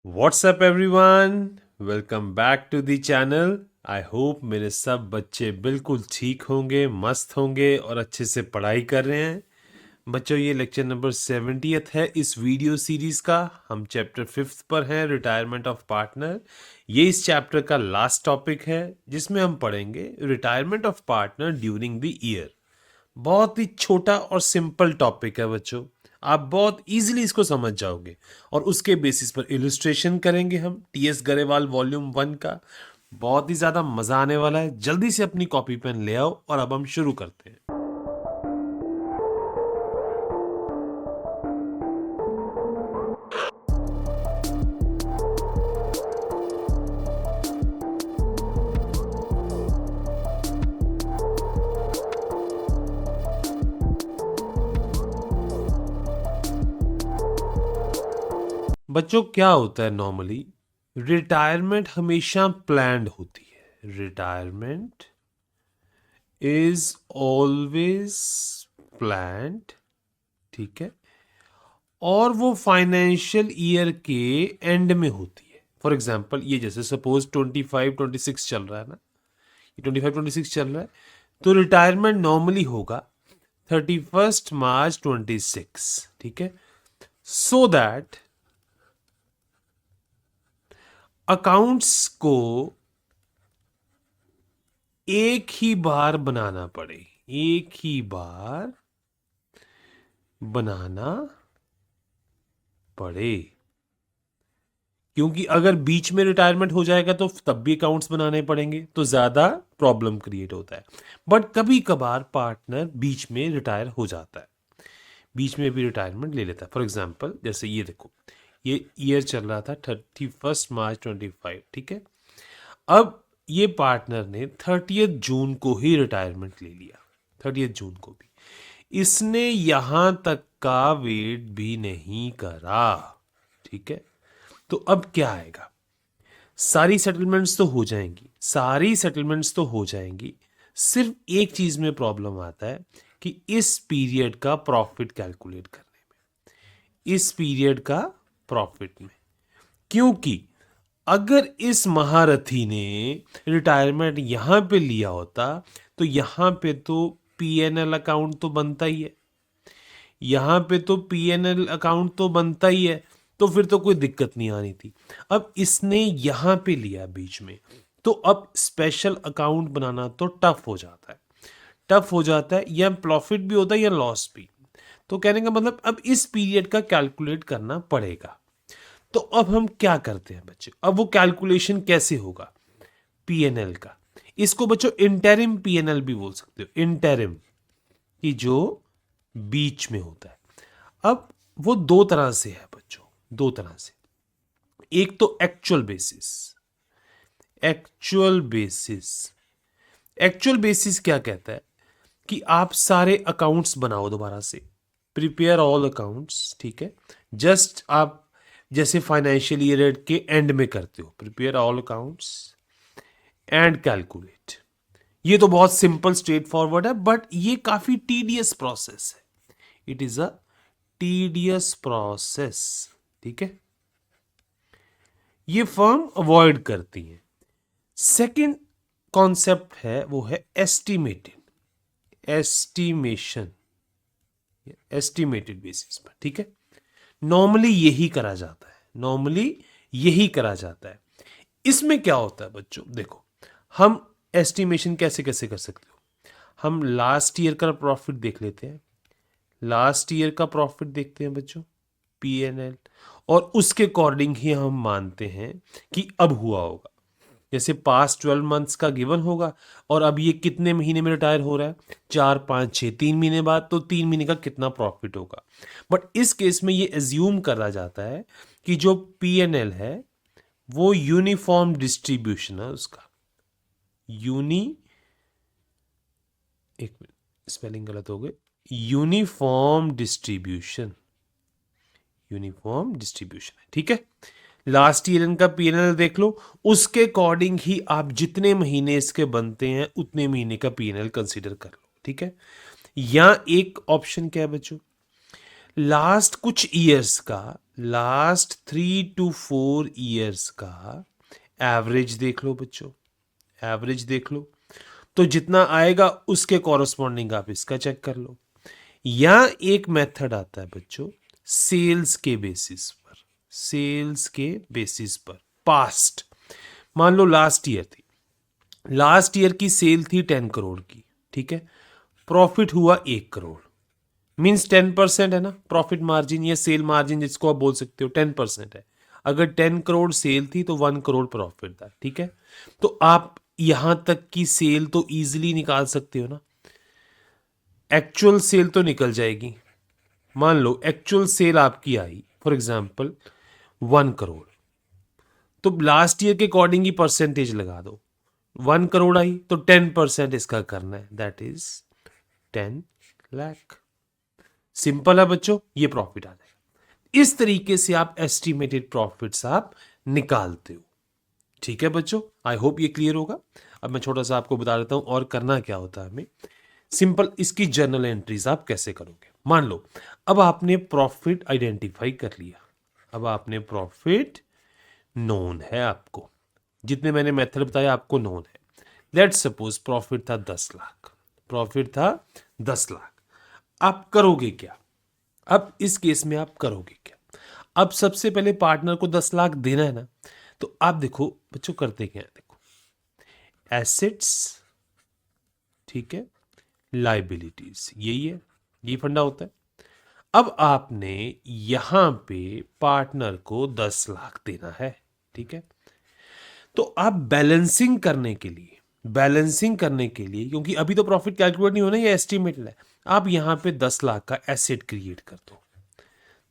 WhatsApp everyone, welcome back to the channel. I hope मेरे सब बच्चे बिल्कुल ठीक होंगे, मस्त होंगे और अच्छे से पढ़ाई कर रहे हैं। बच्चों, ये लेक्चर नंबर 70th है इस वीडियो सीरीज का। हम चैप्टर 5th पर हैं, रिटायरमेंट ऑफ पार्टनर। ये इस चैप्टर का लास्ट टॉपिक है जिसमें हम पढ़ेंगे retirement of partner during the year. बहुत ही छोटा और सिंपल टॉपिक है बच्चों, आप बहुत इजीली इसको समझ जाओगे और उसके बेसिस पर इलस्ट्रेशन करेंगे हम टीएस गरेवाल वॉल्यूम 1 का। बहुत ही ज़्यादा मज़ा आने वाला है। जल्दी से अपनी कॉपी पेन ले आओ और अब हम शुरू करते हैं। बच्चों, क्या होता है नॉर्मली, रिटायरमेंट हमेशा प्लान्ड होती है। रिटायरमेंट इज ऑलवेज प्लान्ड, ठीक है, और वो फाइनेंशियल ईयर के एंड में होती है। फॉर एग्जाम्पल, ये जैसे सपोज 25-26 चल रहा है ना, ये 25-26 चल रहा है, तो रिटायरमेंट नॉर्मली होगा 31 मार्च 26, ठीक है। सो दैट अकाउंट्स को एक ही बार बनाना पड़े, एक ही बार बनाना पड़े, क्योंकि अगर बीच में रिटायरमेंट हो जाएगा तो तब भी अकाउंट्स बनाने पड़ेंगे, तो ज़्यादा प्रॉब्लम क्रिएट होता है। बट कभी कभार पार्टनर बीच में रिटायर हो जाता है, बीच में भी रिटायरमेंट ले लेता है। फॉर एग्जांपल, जैसे ये देखो, ये ईयर चल रहा था 31 मार्च 25, ठीक है। अब ये पार्टनर ने 30 जून को ही रिटायरमेंट ले लिया, 30 जून को भी। इसने यहां तक का वेट भी नहीं करा, ठीक है। तो अब क्या आएगा, सारी सेटलमेंट्स तो हो जाएंगी, सारी सेटलमेंट्स तो हो जाएंगी, सिर्फ एक चीज में प्रॉब्लम आता है कि इस पीरियड का प्रॉफिट कैलकुलेट करने में, इस पीरियड का प्रॉफिट में। क्योंकि अगर इस महारथी ने रिटायरमेंट यहां पे लिया होता तो यहां पे तो पीएनएल अकाउंट तो बनता ही है, यहां पे तो पीएनएल अकाउंट तो बनता ही है, तो फिर तो कोई दिक्कत नहीं आनी थी। अब इसने यहां पे लिया बीच में, तो अब स्पेशल अकाउंट बनाना तो टफ हो जाता है, टफ हो जाता है, या प्रॉफिट भी होता है या लॉस भी। तो कहने का मतलब अब इस पीरियड का कैलकुलेट करना पड़ेगा। तो अब हम क्या करते हैं बच्चे, अब वो कैलकुलेशन कैसे होगा पीएनएल का। इसको बच्चों इंटरिम पीएनएल भी बोल सकते हो, इंटरिम, कि जो बीच में होता है। अब वो दो तरह से है बच्चों, दो तरह से। एक तो actual basis, actual basis, actual basis क्या कहता है कि आप सारे अकाउंट्स बनाओ दोबारा से, प्रिपेयर ऑल अकाउंट्स, ठीक है। जस्ट आप जैसे फाइनेंशियल ईयर के एंड में करते हो, prepare all accounts and calculate. ये तो बहुत सिंपल स्ट्रेट फॉरवर्ड है, बट ये काफी टीडियस प्रोसेस है, it is a tedious process, ठीक है। ये फर्म अवॉइड करती है। सेकंड कॉन्सेप्ट है वो है एस्टिमेटेड, एस्टिमेशन, एस्टिमेटेड बेसिस पर, ठीक है। नॉर्मली यही करा जाता है, नॉर्मली यही करा जाता है। इसमें क्या होता है बच्चों, देखो, हम एस्टिमेशन कैसे कैसे कर सकते हो, हम लास्ट ईयर का प्रॉफिट देख लेते हैं, लास्ट ईयर का प्रॉफिट देखते हैं बच्चों, पीएनएल, और उसके अकॉर्डिंग ही हम मानते हैं कि अब हुआ होगा। जैसे पास्ट 12 मंथ्स का गिवन होगा और अब ये कितने महीने में रिटायर हो रहा है, 4, 5, 6, 3 महीने बाद, तो 3 महीने का कितना प्रॉफिट होगा। बट इस केस में ये एज्यूम करा जाता है कि जो पीएनएल है वो यूनिफॉर्म डिस्ट्रीब्यूशन है उसका, एक मिनट, स्पेलिंग गलत हो गई, यूनिफॉर्म डिस्ट्रीब्यूशन, यूनिफॉर्म डिस्ट्रीब्यूशन है, ठीक है। लास्ट ईयर इनका पीएनएल देख लो, उसके अकॉर्डिंग ही आप जितने महीने इसके बनते हैं उतने महीने का पीएनएल कंसीडर कर लो, ठीक है। या एक ऑप्शन क्या है बच्चों, लास्ट कुछ ईयर्स का, लास्ट 3 to 4 ईयर्स का एवरेज देख लो बच्चों, एवरेज देख लो, तो जितना आएगा उसके कॉरस्पॉन्डिंग आप इसका चेक कर लो। या एक मेथड आता है बच्चों सेल्स के बेसिस पर, सेल्स के बेसिस पर पास्ट, मान लो लास्ट ईयर थी, लास्ट ईयर की सेल थी 10 करोड़ की, ठीक है, प्रॉफिट हुआ 1 करोड़, मीन्स 10% है ना प्रॉफिट मार्जिन या सेल मार्जिन जिसको आप बोल सकते हो 10% है। अगर 10 करोड़ सेल थी तो 1 करोड़ प्रॉफिट था, ठीक है। तो आप यहां तक की सेल तो इजीली निकाल सकते हो ना, एक्चुअल सेल तो निकल जाएगी। मान लो एक्चुअल सेल आपकी आई फॉर एग्जांपल 1 करोड़, तो लास्ट ईयर के अकॉर्डिंग ही परसेंटेज लगा दो, 1 करोड़ आई तो 10% इसका करना है, दैट इज 10 लाख। सिंपल है बच्चों, ये प्रॉफिट आ जाएगा। इस तरीके से आप एस्टिमेटेड प्रॉफिट्स आप निकालते हो, ठीक है बच्चों। आई होप ये क्लियर होगा। अब मैं छोटा सा आपको बता देता हूं और करना क्या होता है हमें। सिंपल इसकी जर्नल एंट्रीज आप कैसे करोगे। मान लो अब आपने प्रॉफिट आइडेंटिफाई कर लिया, अब आपने प्रॉफिट नोन है आपको, जितने मैंने मेथड बताया आपको नोन है। लेट्स सपोज प्रॉफिट था 10 लाख, प्रॉफिट था 10 लाख। आप करोगे क्या, अब इस केस में आप करोगे क्या। अब सबसे पहले पार्टनर को 10 लाख देना है ना, तो आप देखो बच्चों करते क्या है, देखो एसेट्स, ठीक है, लाइबिलिटीज, यही है, ये फंडा होता है। अब आपने यहां पे पार्टनर को 10 लाख देना है, ठीक है। तो आप बैलेंसिंग करने के लिए, बैलेंसिंग करने के लिए, क्योंकि अभी तो प्रॉफिट कैलकुलेट नहीं होना, ये एस्टिमेट है, आप यहां पे 10 लाख का एसेट क्रिएट कर दो,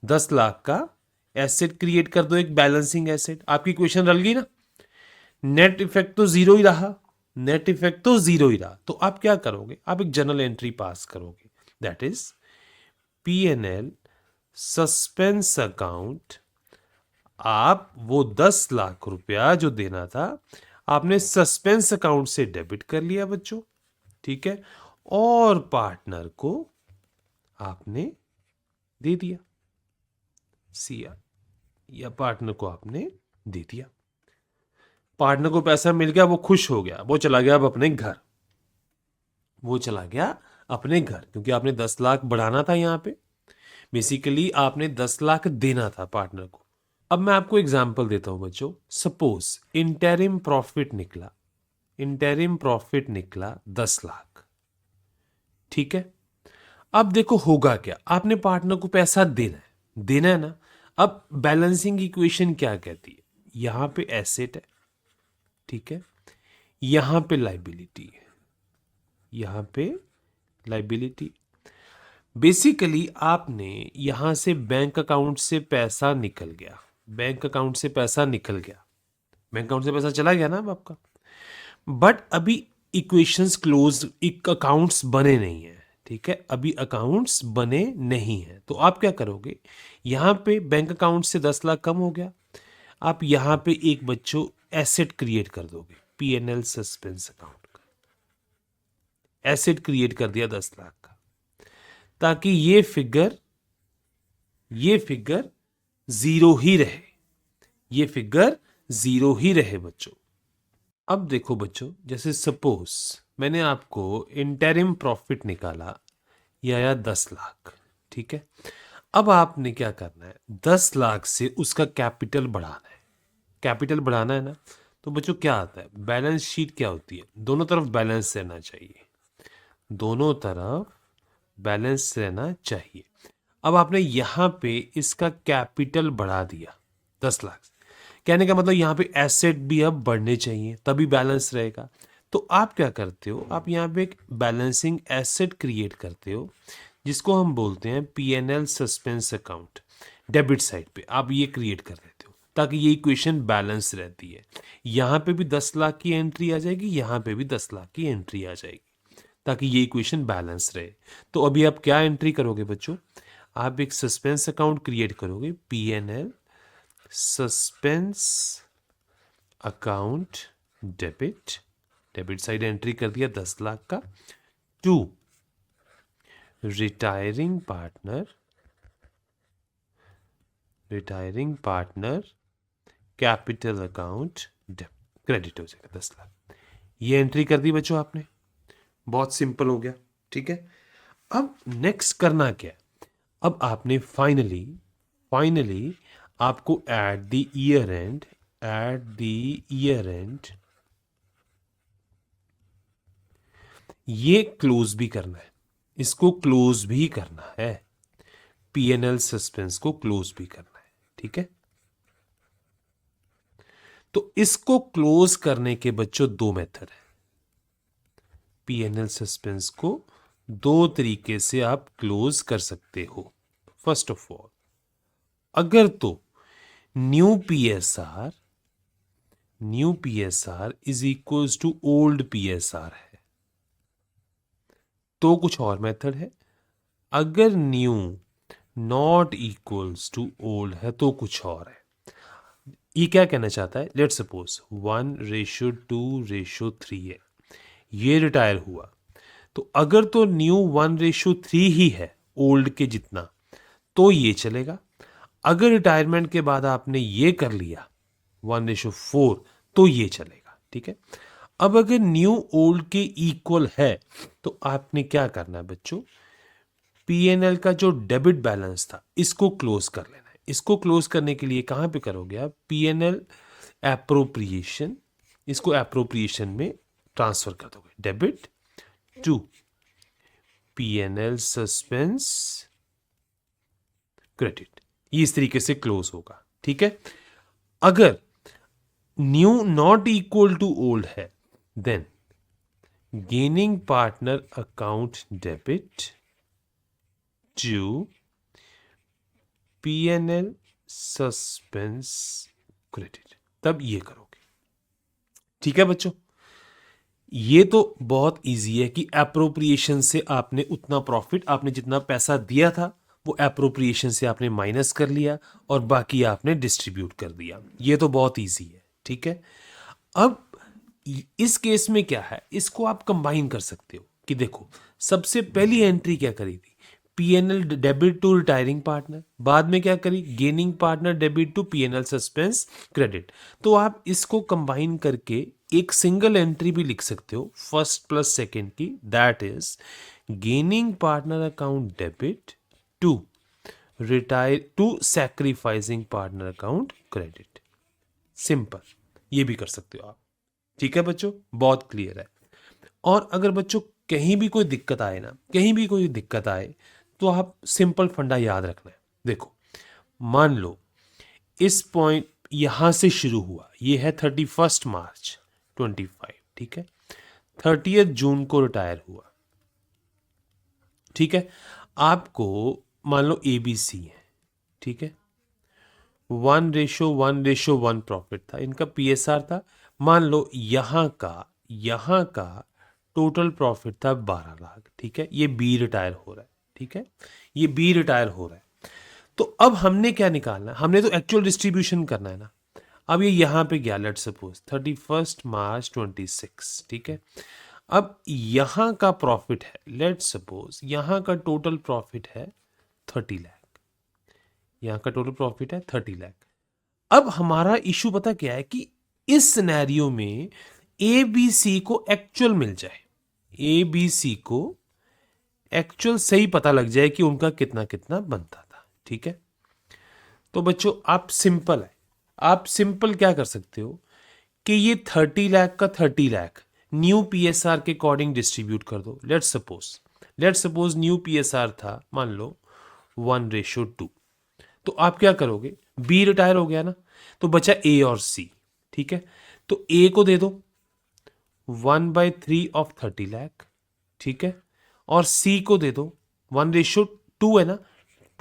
10 लाख का एसेट क्रिएट कर दो, एक बैलेंसिंग एसेट। आपकी इक्वेशन रल गई ना, नेट इफेक्ट तो जीरो ही रहा, नेट इफेक्ट तो जीरो ही रहा, तो आप क्या करोगे, आप एक जर्नल एंट्री पास करोगे, that is P&L suspense account. आप वो 10 लाख रुपया जो देना था आपने सस्पेंस अकाउंट से डेबिट कर लिया बच्चों, ठीक है, और पार्टनर को आपने दे दिया, सीआर, या पार्टनर को आपने दे दिया। पार्टनर को पैसा मिल गया, वो खुश हो गया, वो चला गया अब अपने घर, वो चला गया अपने घर, क्योंकि आपने 10 लाख बढ़ाना था यहां पे, बेसिकली आपने 10 लाख देना था पार्टनर को। अब मैं आपको एग्जांपल देता हूं बच्चों, सपोज इंटरिम प्रॉफिट निकला, इंटरिम प्रॉफिट निकला 10 लाख, ठीक है। अब देखो होगा क्या, आपने पार्टनर को पैसा देना है, देना है ना। अब बैलेंसिंग इक्वेशन क्या कहती है, यहां पे एसेट है, ठीक है, यहां पे लाइबिलिटी है, यहां पे लाइबिलिटी। बेसिकली आपने यहां से बैंक अकाउंट से पैसा निकल गया, बैंक अकाउंट से पैसा निकल गया, बैंक अकाउंट से पैसा चला गया ना अब आपका, बट अभी इक्वेशंस क्लोज, अकाउंट्स बने नहीं है, ठीक है, अभी अकाउंट्स बने नहीं है। तो आप क्या करोगे, यहां पे बैंक अकाउंट से 10 लाख कम हो गया, आप यहां पे एक बच्चों एसेट क्रिएट कर दोगे, P&L सस्पेंस अकाउंट का एसेट क्रिएट कर दिया 10 लाख का, ताकि ये फिगर जीरो ही रहे, ये फिगर जीरो ही रहे बच्चों। अब देखो बच्चों, जैसे सपोज मैंने आपको इंटरिम प्रॉफिट निकाला, ये आया 10 लाख, ठीक है। अब आपने क्या करना है, 10 लाख से उसका कैपिटल बढ़ाना है, कैपिटल बढ़ाना है ना। तो बच्चों क्या आता है, बैलेंस शीट क्या होती है, दोनों तरफ बैलेंस रहना चाहिए, दोनों तरफ बैलेंस रहना चाहिए। अब आपने यहां पे इसका कैपिटल बढ़ा दिया 10 लाख, कहने का मतलब यहां पे एसेट भी अब बढ़ने चाहिए तभी बैलेंस रहेगा। तो आप क्या करते हो, आप यहां पे एक बैलेंसिंग एसेट क्रिएट करते हो, जिसको हम बोलते हैं P&L suspense account, debit side पे आप ये क्रिएट कर देते हो, ताकि ये इक्वेशन बैलेंस रहती है। यहां पे भी 10 लाख की एंट्री आ जाएगी, यहां पे भी 10 लाख की एंट्री आ जाएगी, ताकि ये इक्वेशन बैलेंस रहे। तो अभी आप क्या एंट्री करोगे बच्चों, आप एक सस्पेंस अकाउंट क्रिएट करोगे, P&L suspense account debit, debit side entry कर दिया 10 लाख का, to retiring partner retiring partner capital account credit हो जाएगा 10 लाख। ये एंट्री कर दी बच्चों आपने, बहुत सिंपल हो गया। ठीक है, अब नेक्स्ट करना क्या है, अब आपने फाइनली आपको एट द ईयर एंड ये क्लोज भी करना है, इसको क्लोज भी करना है, पीएनएल सस्पेंस को क्लोज भी करना है। ठीक है, तो इसको क्लोज करने के बच्चों दो मेथड है। पीएनएल सस्पेंस को दो तरीके से आप क्लोज कर सकते हो। फर्स्ट ऑफ ऑल, अगर तो new PSR is equals to old PSR है तो कुछ और मेथड है। अगर new not equals to old है तो कुछ और है। ये क्या कहना चाहता है, लेट्स सपोज 1:2:3 है, ये रिटायर हुआ, तो अगर तो न्यू 1:3 ही है ओल्ड के जितना तो ये चलेगा। अगर रिटायरमेंट के बाद आपने ये कर लिया 1:4 तो ये चलेगा। ठीक है, अब अगर न्यू ओल्ड के इक्वल है तो आपने क्या करना है बच्चों, पीएनएल का जो डेबिट बैलेंस था इसको क्लोज कर लेना है। इसको क्लोज करने के लिए कहां पे करोगे आप, पीएनएल एप्रोप्रिएशन, इसको एप्रोप्रिएशन में ट्रांसफर कर दोगे, debit to PNL suspense credit, ये इस तरीके से क्लोज होगा। ठीक है, अगर new not equal to old है then gaining partner account debit to PNL suspense credit, तब ये करोगे। ठीक है बच्चों, ये तो बहुत इजी है कि एप्रोप्रिएशन से आपने उतना प्रॉफिट, आपने जितना पैसा दिया था वो एप्रोप्रिएशन से आपने माइनस कर लिया और बाकी आपने डिस्ट्रीब्यूट कर दिया। ये तो बहुत इजी है। ठीक है, अब इस केस में क्या है, इसको आप कंबाइन कर सकते हो कि देखो सबसे पहली एंट्री क्या करी थी, PNL debit to retiring partner, बाद में क्या करी, gaining partner debit to PNL suspense credit. तो आप इसको कंबाइन करके एक सिंगल एंट्री भी लिख सकते हो फर्स्ट प्लस सेकेंड की, that is gaining partner account debit to sacrificing partner account credit. Simple, ये भी कर सकते हो आप। ठीक है बच्चों, बहुत क्लियर है। और अगर बच्चों कहीं भी कोई दिक्कत आए ना, कहीं भी कोई दिक्कत आए तो आप सिंपल फंडा याद रखना है। देखो मान लो इस पॉइंट यहां से शुरू हुआ, ये है 31 मार्च 25, ठीक है, 30 जून को रिटायर हुआ। ठीक है, आपको मान लो एबीसी है, ठीक है, 1:1:1 प्रॉफिट था, इनका पीएसआर था, मान लो यहां का टोटल प्रॉफिट था 12 लाख। ठीक है, ये बी रिटायर हो रहा है। ठीक है, ये बी रिटायर हो रहा है, तो अब हमने क्या निकालना है, हमने तो एक्चुअल डिस्ट्रीब्यूशन करना है ना। अब ये यहां पे गया, लेट्स सपोज 31 मार्च 26, ठीक है, अब यहां का प्रॉफिट है, लेट्स सपोज यहां का टोटल प्रॉफिट है 30 लाख, यहां का टोटल प्रॉफिट है 30 लाख। अब हमारा इशू पता क्या है कि इस सिनेरियो में ए बी सी को एक्चुअल मिल जाए, ए बी सी को एक्चुअल सही पता लग जाए कि उनका कितना कितना बनता था। ठीक है, तो बच्चों आप सिंपल क्या कर सकते हो कि ये 30 लाख का 30 लाख न्यू पीएसआर के अकॉर्डिंग डिस्ट्रीब्यूट कर दो। लेट्स सपोज न्यू पीएसआर था मान लो 1:2, तो आप क्या करोगे, बी रिटायर हो गया ना, तो बचा ए और सी। ठीक है, तो ए को दे दो 1/3 ऑफ 30 लाख, ठीक है, और सी को दे दो 1:2 है ना,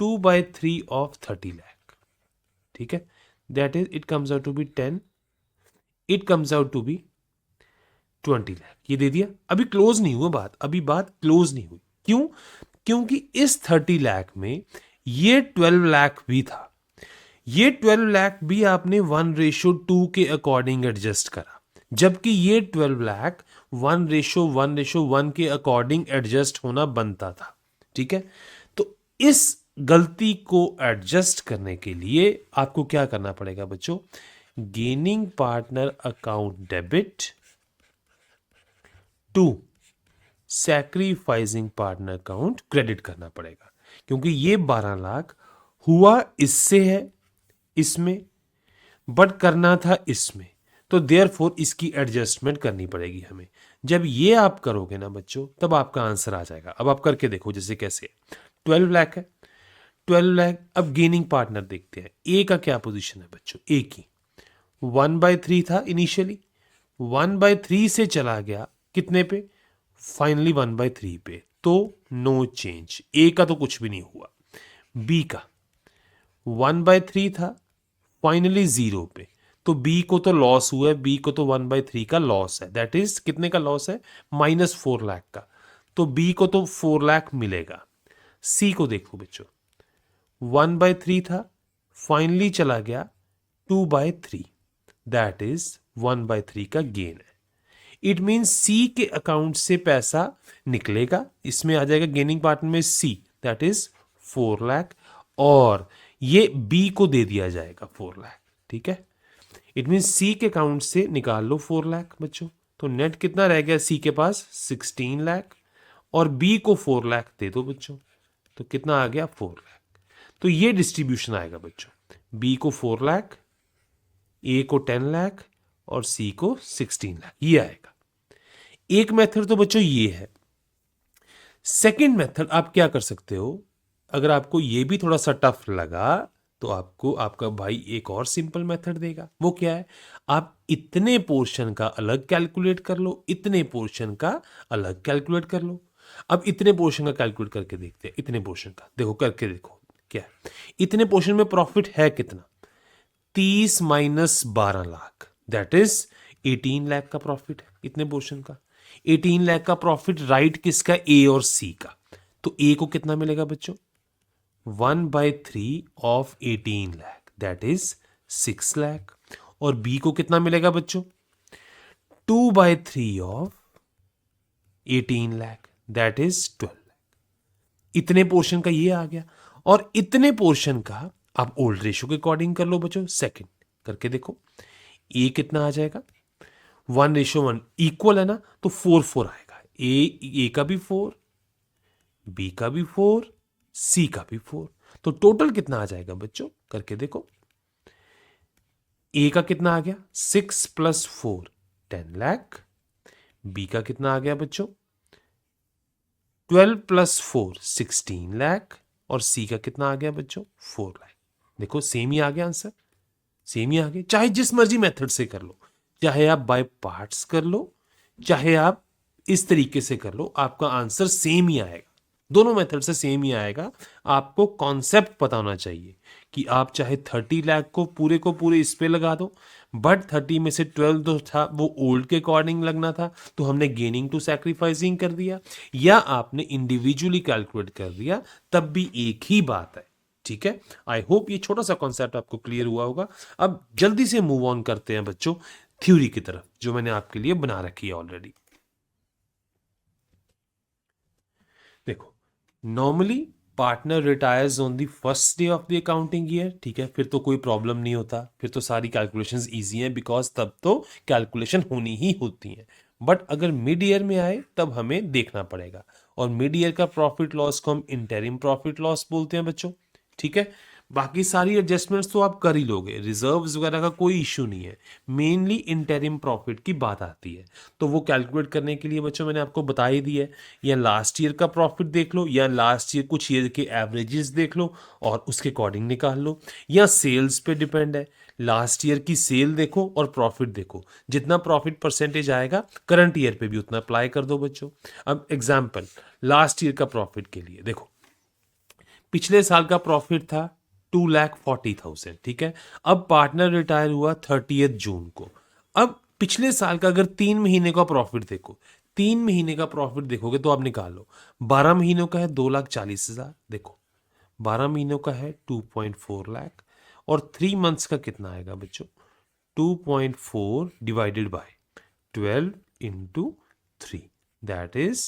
2/3 ऑफ 30 लाख। ठीक है, that is it comes out to be 10, it comes out to be 20 lakh. ये दे दिया, अभी क्लोज नहीं हुआ बात, अभी बात क्लोज नहीं हुई। क्यों, क्योंकि इस 30 लाख में ये 12 लाख भी था, ये 12 लाख भी आपने 1:2 के अकॉर्डिंग एडजस्ट करा, जबकि ये 12 लाख 1:1:1 के अकॉर्डिंग एडजस्ट होना बनता था। ठीक है, तो इस गलती को एडजस्ट करने के लिए आपको क्या करना पड़ेगा बच्चों, gaining partner account debit to sacrificing partner account credit करना पड़ेगा, क्योंकि ये 12 लाख हुआ इससे है इसमें, बट करना था इसमें, तो देयरफॉर इसकी एडजस्टमेंट करनी पड़ेगी हमें। जब ये आप करोगे ना बच्चों, तब आपका आंसर आ जाएगा। अब आप करके देखो, जैसे कैसे 12 लाख है, 12 लाख। अब गेनिंग पार्टनर देखते हैं, ए का क्या पोजीशन है बच्चों, ए की 1/3 था इनिशियली, 1/3 से चला गया कितने पे, फाइनली 1/3 पे, तो नो चेंज, ए का तो कुछ भी नहीं हुआ। बी का 1/3 था, फाइनली 0 पे, तो बी को तो लॉस हुआ है, बी को तो 1/3 का लॉस है, दैट इज कितने का लॉस है, -4 लाख का, तो बी को तो 4 लाख मिलेगा। सी को देखो बच्चों, 1/3 था, फाइनली चला गया 2/3, दैट इज 1/3 का गेन है। इट मीन्स सी के अकाउंट से पैसा निकलेगा, इसमें आ जाएगा गेनिंग पार्टनर में सी, दैट इज 4 लाख, और ये बी को दे दिया जाएगा 4 लाख, ठीक है। इट मीन्स सी के अकाउंट से निकाल लो 4 लाख बच्चों, तो नेट कितना रह गया सी के पास, 16 लाख, और बी को 4 लाख दे दो बच्चों, तो कितना आ गया 4 लाख। तो ये डिस्ट्रीब्यूशन आएगा बच्चों, बी को 4 लाख, ए को 10 लाख, और सी को 16 लाख, ये आएगा। एक मेथड तो बच्चों ये है। सेकंड मेथड आप क्या कर सकते हो, अगर आपको ये भी थोड़ा सा टफ लगा, तो आपको आपका भाई एक और सिंपल मेथड देगा। वो क्या है, आप इतने पोर्शन का अलग कैलकुलेट कर लो, इतने पोर्शन का अलग कैलकुलेट कर लो। अब इतने पोर्शन का कैलकुलेट करके देखते हैं, इतने पोर्शन का देखो, करके देखो क्या है। इतने पोर्शन में प्रॉफिट है कितना, 30 - 12 लाख, दैट इज 18 लाख का प्रॉफिट है इतने पोर्शन का। 18 लाख का प्रॉफिट राइट किसका, ए और सी का, तो ए को कितना मिलेगा बच्चों, 1/3 of 18 lakh, that is 6 lakh, और बी को कितना मिलेगा बच्चों, 2/3 of 18 lakh, that is 12 lakh. इतने पोर्शन का ये आ गया, और इतने पोर्शन का आप ओल्ड रेशियो के अकॉर्डिंग कर लो बच्चों। सेकंड करके देखो, ए कितना आ जाएगा, 1:1 इक्वल है ना, तो 4 आएगा। ए का भी 4, बी का भी 4, सी का भी 4, तो टोटल कितना आ जाएगा बच्चों, करके देखो। ए का कितना आ गया, 6 + 4 10 लाख, बी का कितना आ गया बच्चों, 12 + 4 16 लाख, और सी का कितना आ गया बच्चों, 4 लाख। देखो सेम ही आ गया आंसर, सेम ही आ गया। चाहे जिस मर्जी मेथड से कर लो, चाहे आप बाय पार्ट्स कर लो, चाहे आप इस तरीके से कर लो, आपका आंसर सेम ही आएगा। दोनों मेथड से सेम ही आएगा। आपको कॉन्सेप्ट पता होना चाहिए कि आप चाहे 30 लाख को पूरे इस पे लगा दो, बट 30 में से 12 तो था वो ओल्ड के अकॉर्डिंग लगना था, तो हमने गेनिंग टू सैक्रिफाइसिंग कर दिया, या आपने इंडिविजुअली कैलकुलेट कर दिया, तब भी एक ही बात है, ठीक है। आई होप ये छोटा सा कॉन्सेप्ट आपको क्लियर हुआ होगा। अब जल्दी से मूव ऑन करते हैं बच्चों थ्योरी की तरफ, जो मैंने आपके लिए बना रखी है ऑलरेडी। देखो, normally partner retires on the first day of the accounting year, ठीक है, फिर तो कोई प्रॉब्लम नहीं होता, फिर तो सारी कैलकुलेशंस इजी हैं, बिकॉज तब तो कैलकुलेशन होनी ही होती हैं। बट अगर मिड ईयर में आए तब हमें देखना पड़ेगा, और मिड ईयर का प्रॉफिट लॉस को हम इंटरिम प्रॉफिट लॉस बोलते हैं बच्चों, ठीक है। बाकी सारी एडजस्टमेंट्स तो आप कर ही लोगे, रिजर्व्स वगैरह का कोई इशू नहीं है, मेनली इंटरिम प्रॉफिट की बात आती है। तो वो कैलकुलेट करने के लिए बच्चों मैंने आपको बता ही दिया है, या लास्ट ईयर का प्रॉफिट देख लो, या लास्ट ईयर कुछ ईयर के एवरेजेस देख लो और उसके अकॉर्डिंग निकाल लो, या सेल्स पे डिपेंड है, लास्ट ईयर की सेल देखो और प्रॉफिट देखो, जितना प्रॉफिट परसेंटेज आएगा करंट ईयर पे भी उतना अप्लाई कर दो बच्चों। अब एग्जाम्पल लास्ट ईयर का प्रॉफिट के लिए देखो, पिछले साल का प्रॉफिट था 2,40,000, ठीक है। अब पार्टनर रिटायर हुआ 30 जून को। अब पिछले साल का अगर 3 महीने का प्रॉफिट देखो, 3 महीने का प्रॉफिट देखोगे तो आप निकालो, 12 महीनों का है 2,40,000, देखो 12 महीनों का है 2.4 लाख, और 3 मंथ्स का कितना आएगा बच्चों, 2.4 divided by 12 into 3, that is,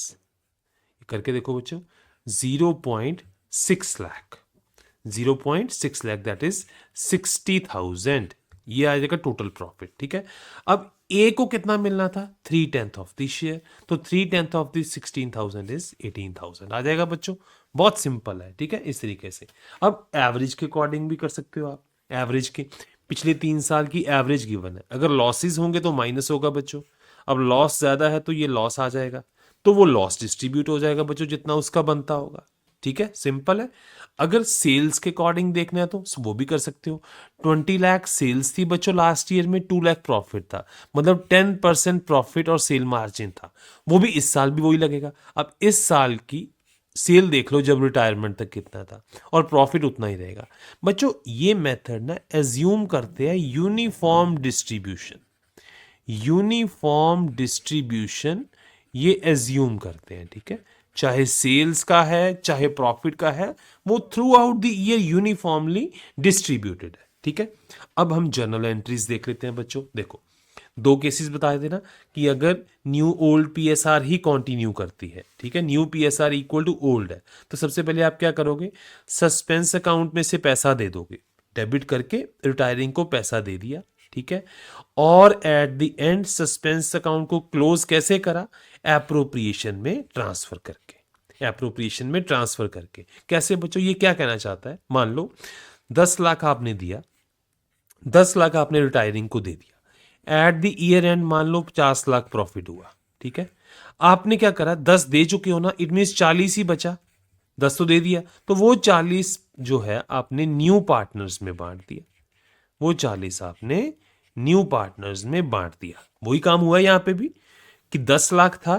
करके देखो बच्चों, 0.6 लाख, 0.6 लाख दैट इज 60,000, ये आ जाएगा टोटल प्रॉफिट। ठीक है, अब ए को कितना मिलना था, 3/10 ऑफ द शेयर, तो 3/10 ऑफ द 16,000 इज 18,000 आ जाएगा बच्चों। बहुत सिंपल है। ठीक है, इस तरीके से। अब एवरेज के अकॉर्डिंग भी कर सकते हो आप, एवरेज के पिछले 3 साल की एवरेज गिवन है, अगर लॉसेस होंगे तो माइनस होगा बच्चों। अब लॉस ज्यादा है तो ये लॉस आ जाएगा, तो वो लॉस डिस्ट्रीब्यूट हो जाएगा बच्चों जितना उसका बनता होगा। ठीक है, सिंपल है। अगर सेल्स के अकॉर्डिंग देखना है तो वो भी कर सकते हो। 20 लाख सेल्स थी बच्चों लास्ट ईयर में, 2 लाख प्रॉफिट था, मतलब 10% प्रॉफिट और सेल मार्जिन था, वो भी इस साल भी वही लगेगा। अब इस साल की सेल देख लो जब रिटायरमेंट तक कितना था, और प्रॉफिट उतना ही रहेगा बच्चों। ये मेथड ना एज्यूम करते हैं यूनिफॉर्म डिस्ट्रीब्यूशन, यूनिफॉर्म डिस्ट्रीब्यूशन ये एज्यूम करते हैं। ठीक है, चाहे सेल्स का है चाहे प्रॉफिट का है, वो through out the year uniformly distributed है। ठीक है, अब हम जर्नल एंट्रीज देख लेते हैं बच्चों। देखो, 2 केसेस बताए थे ना कि अगर न्यू ओल्ड पीएसआर ही कंटिन्यू करती है, ठीक है, new PSR equal to old है, तो सबसे पहले आप क्या करोगे, सस्पेंस अकाउंट में से पैसा दे दोगे, डेबिट करके रिटायरिंग को पैसा दे दिया। ठीक है, और at the end suspense account को क्लोज कैसे करा, एप्रोप्रिएशन में ट्रांसफर करके, एप्रोप्रिएशन में ट्रांसफर करके। कैसे बच्चों, ये क्या कहना चाहता है, मान लो 10 लाख आपने दिया, 10 लाख आपने रिटायरिंग को दे दिया, एट द ईयर एंड मान लो 50 लाख प्रॉफिट हुआ। ठीक है, आपने क्या करा, 10 दे चुके हो ना, इट मीन्स 40 ही बचा, 10 तो दे दिया, तो वो 40 जो है आपने न्यू पार्टनर्स में बांट दिया, वो 40 आपने न्यू पार्टनर्स में बांट दिया। वही काम हुआ यहां पे भी कि 10 लाख था,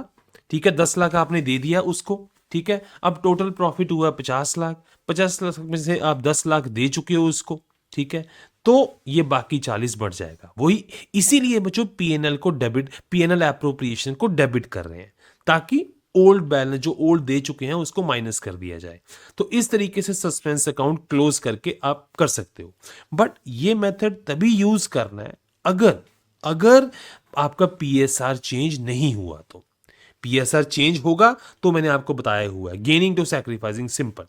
ठीक है, 10 लाख आपने दे दिया उसको। ठीक है, अब टोटल प्रॉफिट हुआ 50 लाख, 50 लाख में से आप 10 लाख दे चुके हो उसको। ठीक है, तो ये बाकी 40 बढ़ जाएगा, वही इसीलिए बच्चों पीएनएल को डेबिट, पीएनएल एप्रोप्रिएशन को डेबिट कर रहे हैं, ताकि ओल्ड बैलेंस जो ओल्ड दे चुके हैं उसको माइनस कर दिया जाए। तो इस तरीके से सस्पेंस अकाउंट क्लोज करके आप कर सकते हो। बट ये मेथड तभी यूज करना है अगर अगर आपका पीएसआर चेंज नहीं हुआ तो। पीएसआर चेंज होगा तो मैंने आपको बताया हुआ है, गेनिंग टू सैक्रिफाइसिंग, सिंपल।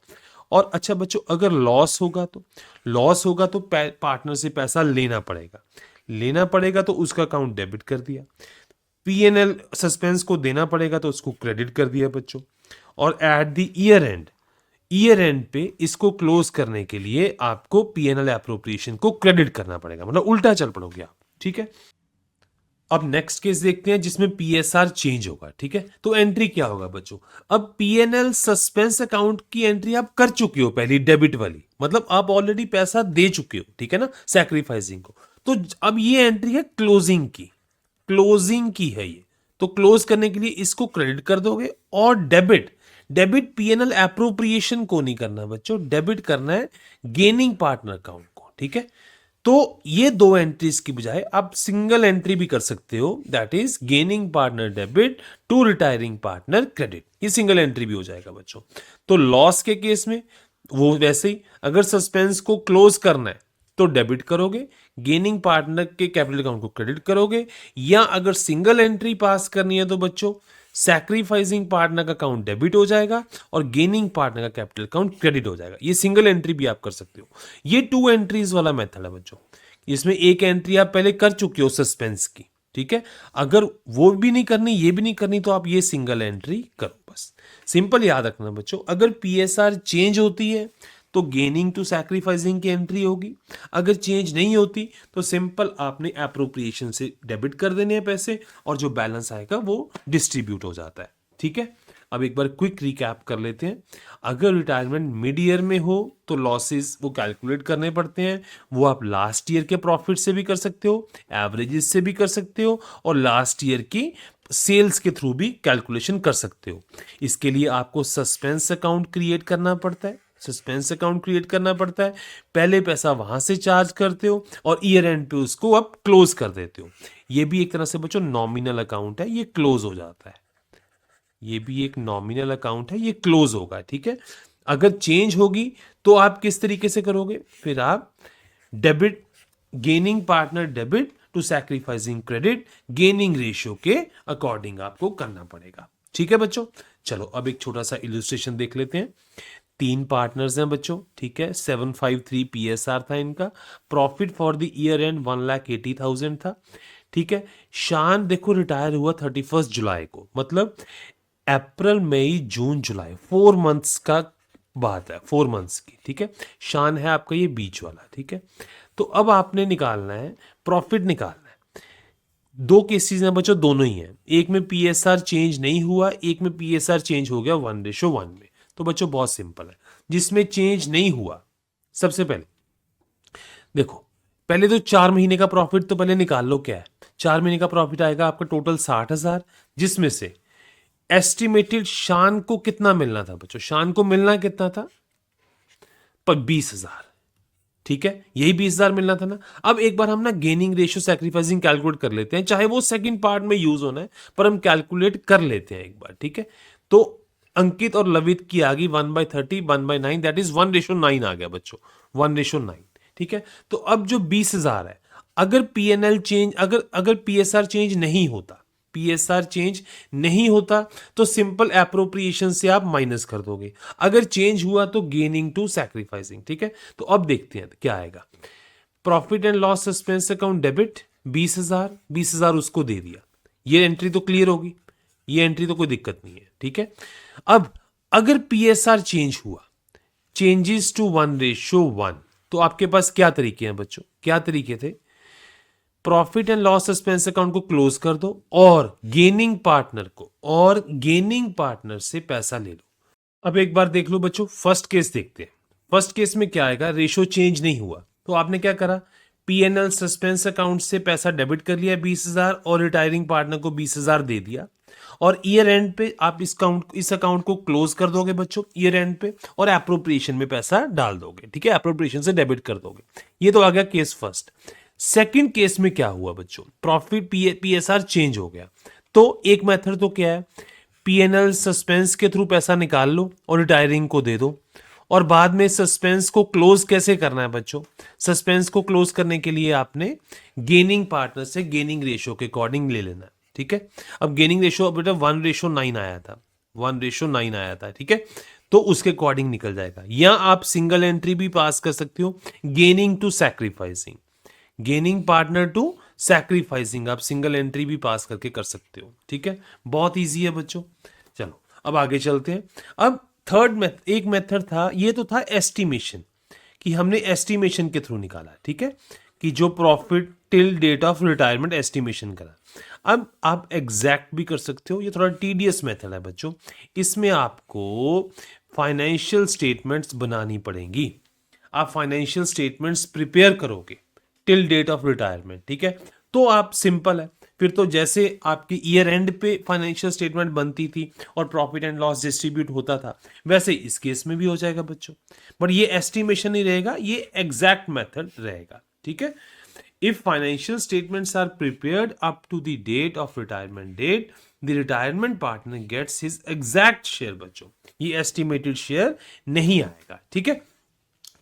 और अच्छा बच्चों, अगर लॉस होगा तो, लॉस होगा तो पार्टनर से पैसा लेना पड़ेगा, लेना पड़ेगा तो उसका अकाउंट डेबिट कर दिया, पीएनएल सस्पेंस को देना पड़ेगा तो उसको क्रेडिट कर दिया बच्चों। और एट द ईयर एंड पे इसको क्लोज करने के लिए आपको पीएनएल एप्रोप्रिएशन को क्रेडिट करना पड़ेगा, मतलब उल्टा चल पड़ोगे आप। ठीक है, अब नेक्स्ट केस देखते हैं जिसमें पीएसआर चेंज होगा। ठीक है, तो एंट्री क्या होगा बच्चों, अब पीएनएल सस्पेंस अकाउंट की एंट्री आप कर चुके हो पहली, डेबिट वाली, मतलब आप ऑलरेडी पैसा दे चुके हो, ठीक है ना, सैक्रिफाइसिंग को। तो अब ये एंट्री है क्लोजिंग की, क्लोजिंग की है ये, तो क्लोज करने के लिए इसको क्रेडिट कर दोगे। और डेबिट, डेबिट पीएनएल एप्रोप्रिएशन को नहीं करना बच्चों, डेबिट करना है गेनिंग पार्टनर अकाउंट को। ठीक है, तो ये 2 एंट्रीज की बजाय आप सिंगल एंट्री भी कर सकते हो, that is gaining partner debit to retiring partner credit, ये सिंगल एंट्री भी हो जाएगा बच्चों। तो लॉस के केस में वो वैसे ही, अगर सस्पेंस को क्लोज करना है तो डेबिट करोगे, गेनिंग पार्टनर के कैपिटल अकाउंट को क्रेडिट करोगे, या अगर सिंगल एंट्री पास करनी है तो बच्चों सैक्रिफाइसिंग पार्टनर का अकाउंट डेबिट हो जाएगा और गेनिंग पार्टनर का कैपिटल अकाउंट क्रेडिट हो जाएगा। ये सिंगल एंट्री भी आप कर सकते हो। ये 2 एंट्रीज वाला मेथड है बच्चों, इसमें एक एंट्री आप पहले कर चुके हो सस्पेंस की। ठीक है, अगर वो भी नहीं करनी ये भी नहीं करनी तो आप ये सिंगल एंट्री करो बस। सिंपल याद रखना बच्चों, अगर पीएसआर चेंज होती है तो गेनिंग टू सैक्रिफाइसिंग की एंट्री होगी, अगर चेंज नहीं होती तो सिंपल आपने एप्रोप्रिएशन से डेबिट कर देने हैं पैसे, और जो बैलेंस आएगा वो डिस्ट्रीब्यूट हो जाता है। ठीक है, अब एक बार क्विक रिकैप कर लेते हैं। अगर रिटायरमेंट मिड ईयर में हो तो लॉसेस वो कैलकुलेट करने पड़ते हैं, वो आप लास्ट ईयर के प्रॉफिट से भी कर सकते हो, एवरेजेस से भी कर सकते हो, और लास्ट ईयर की सेल्स के थ्रू भी कैलकुलेशन कर सकते हो। इसके लिए आपको सस्पेंस अकाउंट क्रिएट करना पड़ता है, सस्पेंस अकाउंट क्रिएट करना पड़ता है, पहले पैसा वहां से चार्ज करते हो और ईयर एंड पे उसको आप क्लोज कर देते हो। ये भी एक तरह से बच्चों नॉमिनल अकाउंट है, ये क्लोज हो जाता है, ये भी एक नॉमिनल अकाउंट है, ये क्लोज होगा। ठीक है, अगर चेंज होगी तो आप किस तरीके से करोगे, फिर आप debit, gaining partner debit to sacrificing credit, gaining ratio के अकॉर्डिंग आपको करना पड़ेगा। ठीक है बच्चों, चलो अब एक छोटा सा इलस्ट्रेशन देख लेते हैं। 3 पार्टनर्स हैं बच्चों, ठीक है। 753 PSR था इनका। Profit for the year and 1,80,000 था, ठीक है। शान देखो रिटायर हुआ 31 जुलाई को, मतलब अप्रैल मई जून जुलाई 4 मंथ्स का बात है, 4 मंथ्स की, ठीक है। शान है आपका ये बीच वाला, ठीक है। तो अब आपने निकालना है, प्रॉफिट निकालना है। 2 केसेस हैं बच्चों, दोनों ही हैं। एक में PSR चेंज नहीं हुआ, एक में PSR चेंज हो गया 1:1 में। तो बच्चों बहुत सिंपल है, जिसमें चेंज नहीं हुआ, सबसे पहले देखो, पहले तो 4 महीने का प्रॉफिट तो पहले निकाल लो क्या है। 4 महीने का प्रॉफिट आएगा आपका टोटल 60,000, जिसमें से एस्टिमेटेड शान को कितना मिलना था बच्चों, शान को मिलना कितना था, पर 20,000, ठीक है। यही 20,000 मिलना था ना। अब एक बार हम ना गेनिंग रेशियो सैक्रिफाइसिंग कैलकुलेट कर लेते हैं, चाहे वो सेकंड पार्ट में यूज होना है, पर हम कैलकुलेट कर लेते हैं एक बार, ठीक है। तो अंकित और लवित की आ गई 1/30 1/9, दैट इज 1:9 आ गया बच्चों, 1:9, ठीक है। तो अब जो 20,000 है, अगर PNL चेंज, अगर PSR चेंज नहीं होता, PSR चेंज नहीं होता तो सिंपल एप्रोप्रिएशन से आप माइनस कर दोगे। अगर चेंज हुआ तो गेनिंग टू सैक्रिफाइसिंग, ठीक है। तो अब देखते हैं क्या आएगा। Profit and loss suspense account debit 20,000 उसको दे दिया, ये एंट्री तो क्लियर होगी, ये एंट्री तो कोई दिक्कत नहीं है, ठीक है। अब अगर PSR चेंज हुआ, चेंजेस टू 1:1, तो आपके पास क्या तरीके हैं बच्चों, क्या तरीके थे। Profit and loss suspense account को क्लोज कर दो और गेनिंग पार्टनर से पैसा ले लो। अब एक बार देख लो बच्चों, फर्स्ट केस देखते हैं। फर्स्ट केस में क्या आएगा, रेशो चेंज नहीं हुआ, तो आपने क्या करा, PNL सस्पेंस अकाउंट से पैसा डेबिट कर लिया 20,000 और रिटायरिंग पार्टनर को 20,000 दे दिया, और ईयर एंड पे आप इस अकाउंट को क्लोज कर दोगे बच्चों, ईयर एंड पे, और एप्रोप्रिएशन में पैसा डाल दोगे, ठीक है। एप्रोप्रिएशन से डेबिट कर दोगे। ये तो आ गया केस फर्स्ट। सेकंड केस में क्या हुआ बच्चों, प्रॉफिट PSR चेंज हो गया, तो एक मेथड तो क्या है, PNL सस्पेंस के थ्रू पैसा निकाल लो और रिटायरिंग को दे दो। और बाद में सस्पेंस को क्लोज कैसे करना है बच्चों, सस्पेंस को क्लोज करने के लिए आपने गेनिंग पार्टनर से गेनिंग रेशियो के अकॉर्डिंग ले लेना है, ठीक है। अब गेनिंग रेशियो बेटा 1:9 आया था, 1:9 आया था, ठीक है। तो उसके अकॉर्डिंग निकल जाएगा, या आप सिंगल एंट्री भी पास कर सकते हो, gaining to sacrificing, gaining partner to sacrificing, आप सिंगल एंट्री भी पास करके कर सकते हो, ठीक है। बहुत इजी है बच्चों। चलो अब आगे चलते हैं। अब थर्ड एक मेथड था, ये तो था एस्टिमेशन, कि हमने एस्टिमेशन के थ्रू निकाला, ठीक है, कि जो profit till date of retirement estimation करा। अब आप एग्जैक्ट भी कर सकते हो, ये थोड़ा टीडियस मेथड है बच्चों, इसमें आपको फाइनेंशियल स्टेटमेंट्स बनानी पड़ेंगी। आप फाइनेंशियल स्टेटमेंट्स प्रिपेयर करोगे टिल डेट ऑफ रिटायरमेंट, ठीक है। तो आप सिंपल है, फिर तो जैसे आपकी ईयर एंड पे फाइनेंशियल स्टेटमेंट बनती थी और प्रॉफिट एंड लॉस डिस्ट्रीब्यूट होता था, वैसे इस केस में भी हो जाएगा बच्चों। बट ये एस्टिमेशन नहीं रहेगा, ये एग्जैक्ट मेथड रहेगा, ठीक है। If financial statements are prepared up to the date of retirement date, the retirement partner gets his exact share बच्चों, ये एस्टिमेटेड शेयर नहीं आएगा, ठीक है।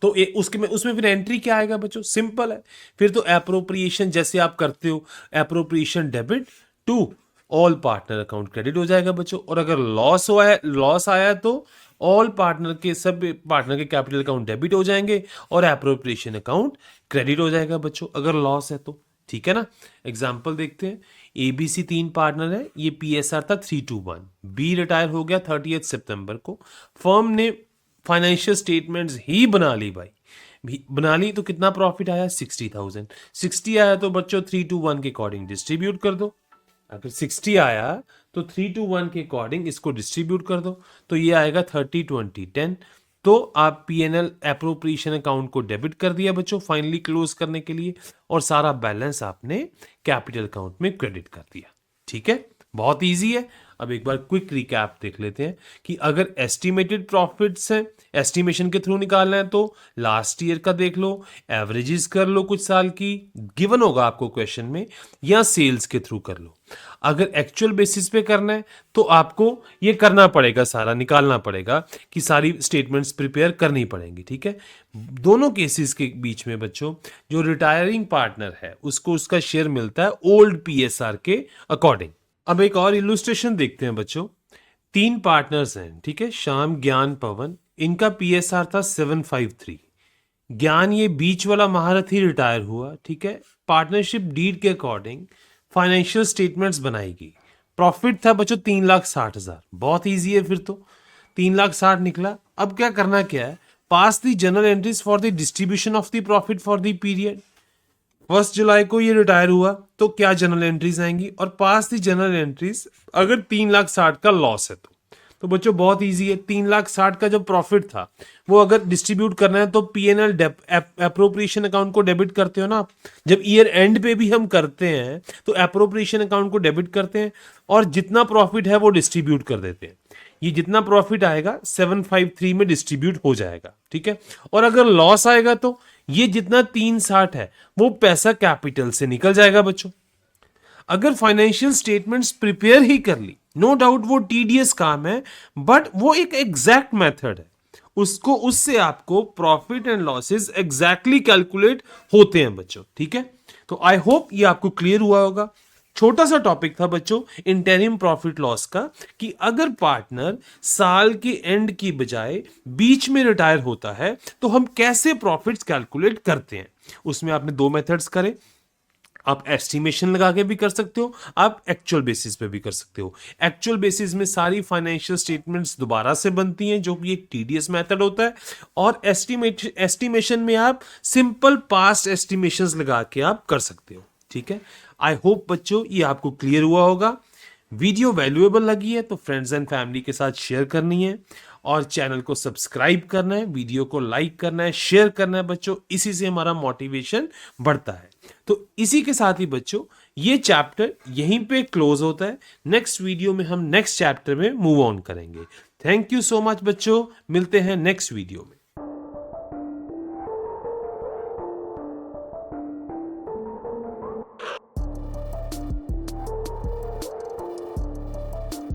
तो उसमें फिर एंट्री क्या आएगा बच्चों, सिंपल है, फिर तो एप्रोप्रिएशन जैसे आप करते हो, appropriation debit to all partner account credit हो जाएगा बच्चों। और अगर लॉस आया तो ऑल पार्टनर के सब पार्टनर के कैपिटल अकाउंट डेबिट हो जाएंगे और एप्रोप्रिएशन अकाउंट क्रेडिट हो जाएगा बच्चों, अगर लॉस है तो, ठीक है ना। एग्जाम्पल देखते हैं। ABC 3 पार्टनर है, ये PSR था 3:1, B रिटायर हो गया 30 सितंबर को, फर्म ने फाइनेंशियल स्टेटमेंट्स ही बना ली भाई, बना ली तो कितना प्रॉफिट आया 60,000, 60 आया तो बच्चों 3:1 के अकॉर्डिंग डिस्ट्रीब्यूट कर दो। अगर 60 आया तो 3:1 के अकॉर्डिंग इसको डिस्ट्रीब्यूट कर दो, तो ये आएगा 30 20 10। तो आप PNL एप्रोप्रिएशन अकाउंट को डेबिट कर दिया बच्चों फाइनली क्लोज करने के लिए, और सारा बैलेंस आपने कैपिटल अकाउंट में क्रेडिट कर दिया, ठीक है। बहुत इजी है। अब एक बार क्विक रिकैप देख लेते हैं कि अगर एस्टिमेटेड प्रॉफिट्स हैं, एस्टिमेशन के थ्रू निकालना है तो लास्ट ईयर का देख लो, एवरेजेस कर लो कुछ साल की, गिवन होगा आपको क्वेश्चन में, या सेल्स के थ्रू कर लो। अगर एक्चुअल बेसिस पे करना है तो आपको ये करना पड़ेगा, सारा निकालना पड़ेगा कि सारी स्टेटमेंट्स प्रिपेयर करनी पड़ेंगी, ठीक है। दोनों केसेस के बीच में बच्चों जो रिटायरिंग पार्टनर है उसको उसका शेयर मिलता है ओल्ड PSR के अकॉर्डिंग। अब एक और इलुस्ट्रेशन देखते हैं बच्चों। 3 पार्टनर्स हैं, ठीक है, श्याम ज्ञान पवन, इनका पीएसआर था 753। ज्ञान ये बीच वाला महारथी रिटायर हुआ, ठीक है। पार्टनरशिप डीड के अकॉर्डिंग फाइनेंशियल स्टेटमेंट्स बनाएगी। प्रॉफिट था बच्चों 3,60,000, बहुत इजी है फिर तो। 3,60,000 निकला। अब क्या करना क्या है, pass the journal entries for the distribution of the profit for the period. 1 जुलाई को ये रिटायर हुआ तो क्या जनरल एंट्रीज आएंगी, और पास दी जनरल एंट्रीज अगर 3,60,000 का लॉस है तो बच्चों बहुत इजी है। 3,60,000 का जो प्रॉफिट था वो अगर डिस्ट्रीब्यूट करना है तो पीएनएल एप्रोप्रिएशन अकाउंट को डेबिट करते हो ना आप। जब ईयर एंड पे भी हम करते हैं तो एप्रोप्रिएशन अकाउंट को डेबिट करते हैं और जितना प्रॉफिट है वो डिस्ट्रीब्यूट कर देते हैं। ये जितना प्रॉफिट आएगा 753 में डिस्ट्रीब्यूट हो जाएगा, ठीक है। और अगर लॉस आएगा तो ये जितना 360 है वो पैसा कैपिटल से निकल जाएगा बच्चों। अगर फाइनेंशियल स्टेटमेंट्स प्रिपेयर ही कर ली, नो डाउट वो टीडियस काम है, बट वो एक एग्जैक्ट मेथड है, उसको उससे आपको profit and losses exactly calculate होते हैं बच्चों, ठीक है। तो आई होप ये आपको क्लियर हुआ होगा। छोटा सा टॉपिक था बच्चों इंटरिम प्रॉफिट लॉस का, कि अगर पार्टनर साल के एंड की बजाय बीच में रिटायर होता है तो हम कैसे प्रॉफिट्स कैलकुलेट करते हैं। उसमें आपने 2 मेथड्स करें, आप एस्टिमेशन लगा के भी कर सकते हो, आप एक्चुअल बेसिस पे भी कर सकते हो। एक्चुअल बेसिस में सारी फाइनेंशियल स्टेटमेंट्स दोबारा से बनती हैं जो कि एक टीडीएस मेथड होता है, और एस्टिमेशन में आप सिंपल पास्ट एस्टिमेशंस लगा के आप कर सकते हो, ठीक है। आई होप बच्चों ये आपको क्लियर हुआ होगा। वीडियो वैल्यूएबल लगी है तो फ्रेंड्स एंड फैमिली के साथ शेयर करनी है, और चैनल को सब्सक्राइब करना है, वीडियो को लाइक करना है, शेयर करना है बच्चों। इसी से हमारा मोटिवेशन बढ़ता है। तो इसी के साथ ही बच्चों ये चैप्टर यहीं पे क्लोज होता है। नेक्स्ट वीडियो में हम नेक्स्ट चैप्टर में मूव ऑन करेंगे। थैंक यू सो मच बच्चों, मिलते हैं नेक्स्ट वीडियो में।